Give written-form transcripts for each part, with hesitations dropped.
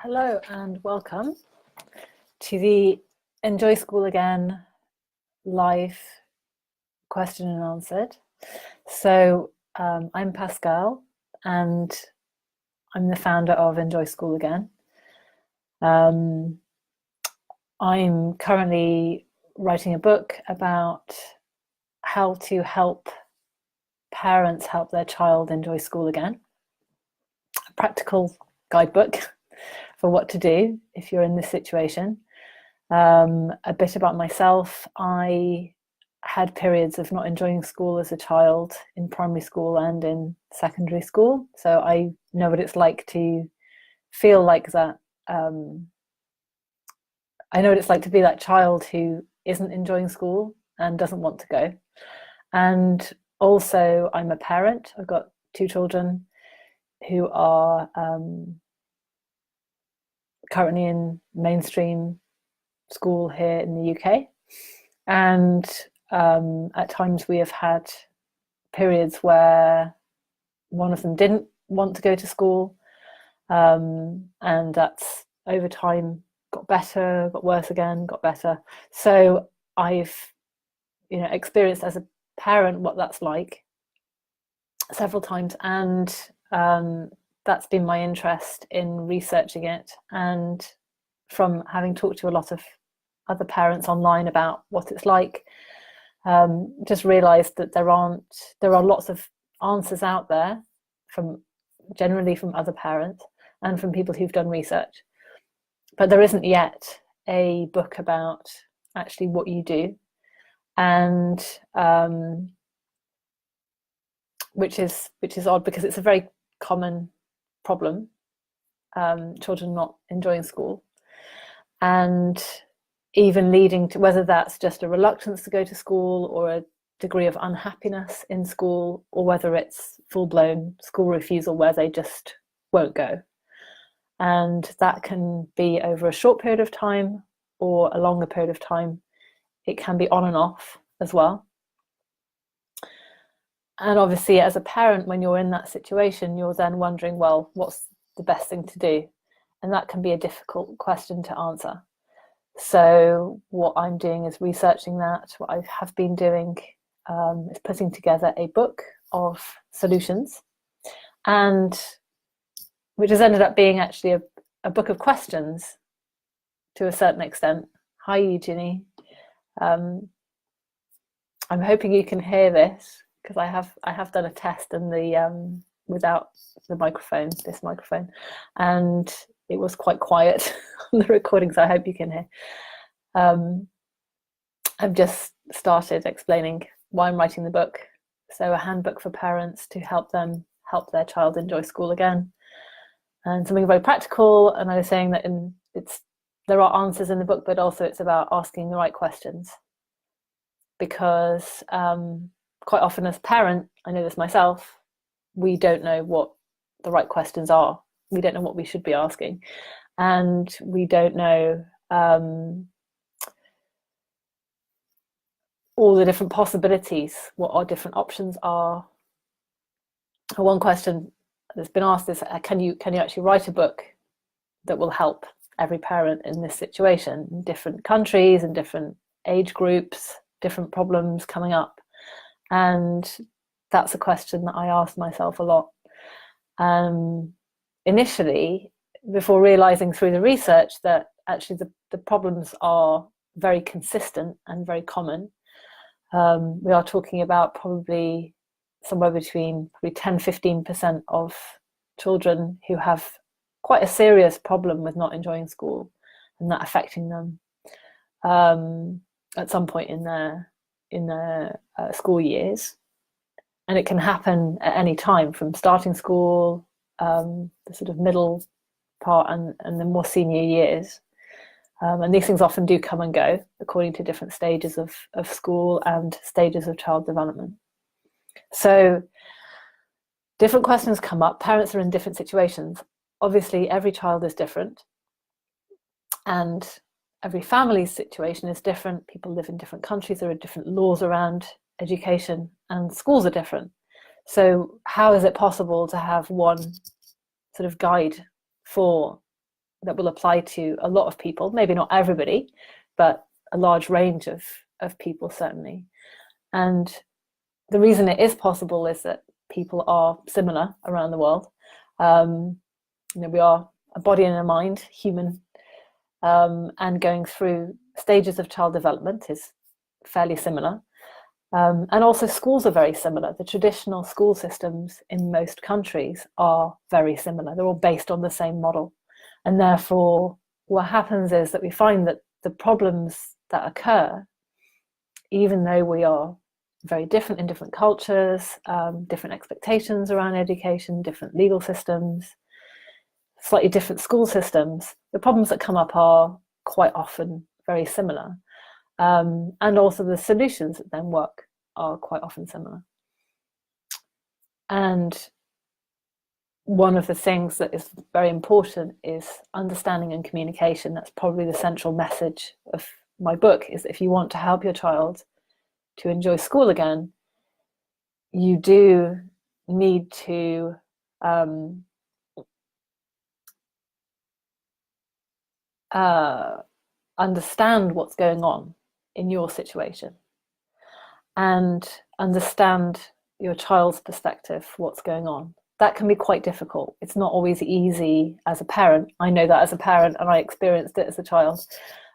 Hello and welcome to the Enjoy School Again live question and answered. So I'm Pascal and I'm the founder of Enjoy School Again. I'm currently writing a book about how to help parents help their child enjoy school again. A practical guidebook for what to do if you're in this situation. A bit about myself. I had periods of not enjoying school as a child in primary school and in secondary school. So I know what it's like to feel like that. I know what it's like to be that child who isn't enjoying school and doesn't want to go. And also I'm a parent. I've got two children who are currently in mainstream school here in the UK. And at times we have had periods where one of them didn't want to go to school, and that's over time got better, got worse again, got better. So I've experienced as a parent what that's like several times, and that's been my interest in researching it. And from having talked to a lot of other parents online about what it's like, just realized that there are lots of answers out there generally from other parents and from people who've done research, but there isn't yet a book about actually what you do, and which is odd because it's a very common problem, children not enjoying school, and even leading to whether that's just a reluctance to go to school or a degree of unhappiness in school, or whether it's full-blown school refusal where they just won't go. And that can be over a short period of time or a longer period of time. It can be on and off as well. And obviously as a parent, when you're in that situation, you're then wondering, well, what's the best thing to do? And that can be a difficult question to answer. So what I'm doing is researching that. What I have been doing is putting together a book of solutions, and which has ended up being actually a book of questions to a certain extent. Hi, Eugenie. I'm hoping you can hear this because I have done a test in the without the microphone, this microphone, and it was quite quiet on the recording, so I hope you can hear. I've just started explaining why I'm writing the book. So a handbook for parents to help them help their child enjoy school again, and something very practical. And I was saying that there are answers in the book, but also it's about asking the right questions, because quite often as a parent, I know this myself, we don't know what the right questions are. We don't know what we should be asking, and we don't know all the different possibilities, what our different options are. One question that's been asked is, can you actually write a book that will help every parent in this situation, in different countries and different age groups, different problems coming up? And that's a question that I asked myself a lot. Initially, before realizing through the research that actually the problems are very consistent and very common. We are talking about probably somewhere between 10-15% of children who have quite a serious problem with not enjoying school, and that affecting them at some point in their school years. And it can happen at any time, from starting school, the sort of middle part, and the more senior years. And these things often do come and go according to different stages of school and stages of child development. So different questions come up. Parents are in different situations. Obviously, every child is different, and every family's situation is different. People live in different countries. There are different laws around education, and schools are different. So how is it possible to have one sort of guide for that will apply to a lot of people, maybe not everybody, but a large range of people certainly. And the reason it is possible is that people are similar around the world. We are a body and a mind, human, and going through stages of child development is fairly similar. And also schools are very similar. The traditional school systems in most countries are very similar. They're all based on the same model. And therefore, what happens is that we find that the problems that occur, even though we are very different in different cultures, different expectations around education, different legal systems, slightly different school systems, the problems that come up are quite often very similar. And also the solutions that then work are quite often similar. And one of the things that is very important is understanding and communication. That's probably the central message of my book, is that if you want to help your child to enjoy school again, you do need to understand what's going on in your situation and understand your child's perspective, what's going on. That can be quite difficult. It's not always easy as a parent. I know that as a parent, and I experienced it as a child.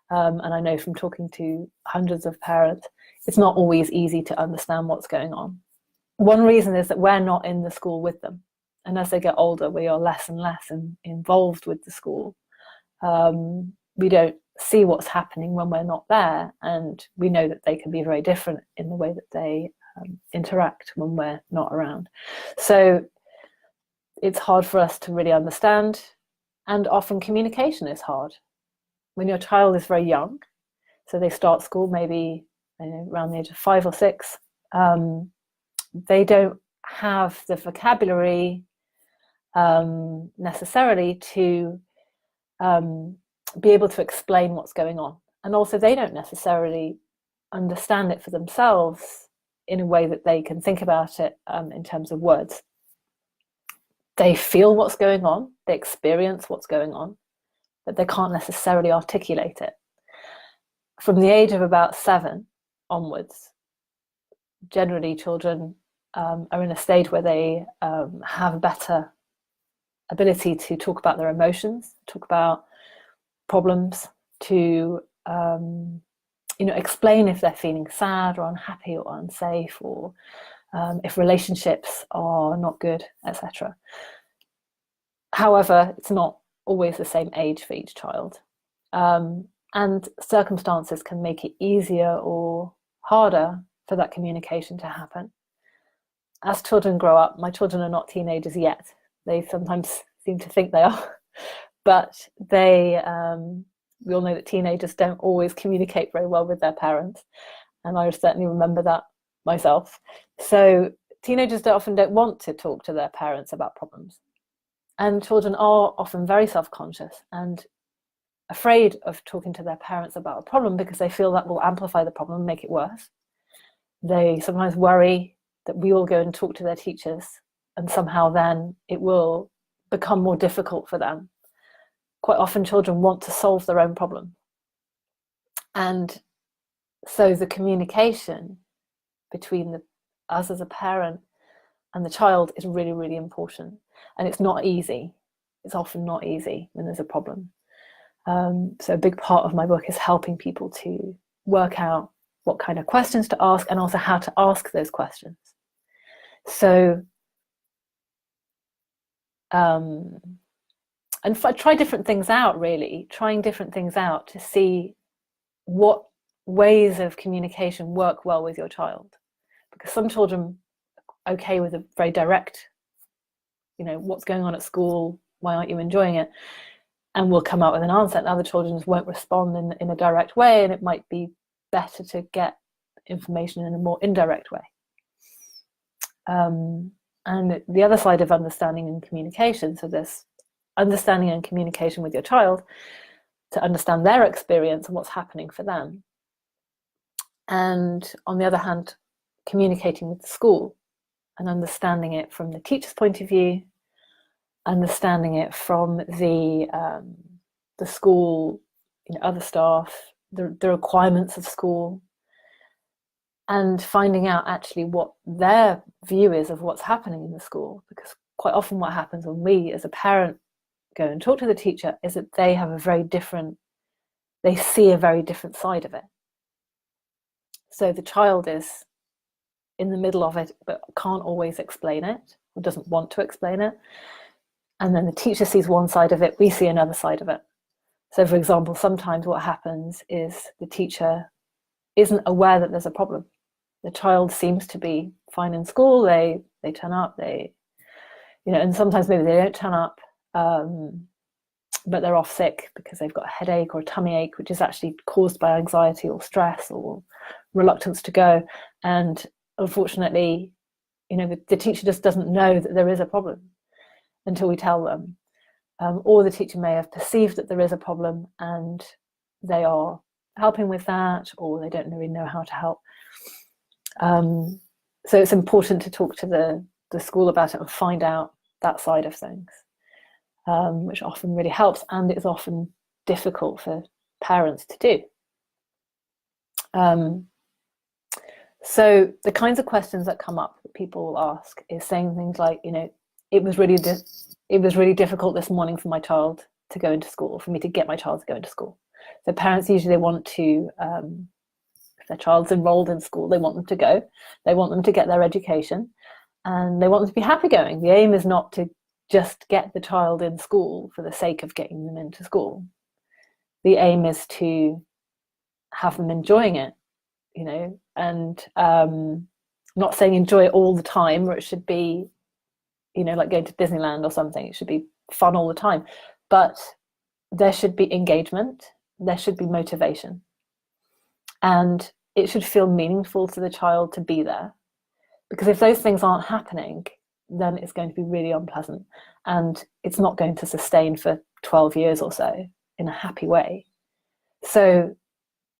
And I know from talking to hundreds of parents, it's not always easy to understand what's going on. One reason is that we're not in the school with them. And as they get older, we are less and less involved with the school. We don't see what's happening when we're not there. And we know that they can be very different in the way that they interact when we're not around. So it's hard for us to really understand. And often communication is hard. When your child is very young, so they start school maybe around the age of 5 or 6, they don't have the vocabulary necessarily to be able to explain what's going on. And also they don't necessarily understand it for themselves in a way that they can think about it in terms of words. They feel what's going on, they experience what's going on, but they can't necessarily articulate it. From the age of about 7 onwards, generally children are in a stage where they have a better ability to talk about their emotions, talk about problems, to explain if they're feeling sad or unhappy or unsafe, or if relationships are not good, etc. However, it's not always the same age for each child. And circumstances can make it easier or harder for that communication to happen. As children grow up, my children are not teenagers yet. They sometimes seem to think they are, but we all know that teenagers don't always communicate very well with their parents. And I certainly remember that myself. So teenagers often don't want to talk to their parents about problems. And children are often very self-conscious and afraid of talking to their parents about a problem because they feel that will amplify the problem and make it worse. They sometimes worry that we will go and talk to their teachers and somehow then it will become more difficult for them. Quite often children want to solve their own problem. And so the communication between us as a parent and the child is really, really important. And it's not easy. It's often not easy when there's a problem. So a big part of my book is helping people to work out what kind of questions to ask and also how to ask those questions. So, and try different things out, really, trying different things out to see what ways of communication work well with your child. Because some children are okay with a very direct, what's going on at school, why aren't you enjoying it? And will come out with an answer, and other children won't respond in a direct way, and it might be better to get information in a more indirect way. And the other side of understanding and communication, so there's understanding and communication with your child to understand their experience and what's happening for them. And on the other hand, communicating with the school and understanding it from the teacher's point of view, understanding it from the the school, other staff, the requirements of school, and finding out actually what their view is of what's happening in the school. Because quite often what happens when we as a parent go and talk to the teacher is that they see a very different side of it. So the child is in the middle of it but can't always explain it, or doesn't want to explain it. And then the teacher sees one side of it, we see another side of it. So for example, sometimes what happens is the teacher isn't aware that there's a problem. The child seems to be fine in school, they turn up, and sometimes maybe they don't turn up, but they're off sick because they've got a headache or a tummy ache, which is actually caused by anxiety or stress or reluctance to go. And unfortunately, the teacher just doesn't know that there is a problem until we tell them. Or the teacher may have perceived that there is a problem and they are helping with that, or they don't really know how to help. So it's important to talk to the school about it and find out that side of things, which often really helps, and it's often difficult for parents to do. So the kinds of questions that come up that people will ask is saying things like, it was really difficult this morning for my child to go into school, for me to get my child to go into school. So parents usually want to, if their child's enrolled in school, they want them to go. They want them to get their education, and they want them to be happy going. The aim is not to just get the child in school for the sake of getting them into school. The aim is to have them enjoying it, and not saying enjoy it all the time, or it should be, like going to Disneyland or something. It should be fun all the time, but there should be engagement, there should be motivation, and it should feel meaningful to the child to be there. Because if those things aren't happening, then it's going to be really unpleasant, and it's not going to sustain for 12 years or so in a happy way. So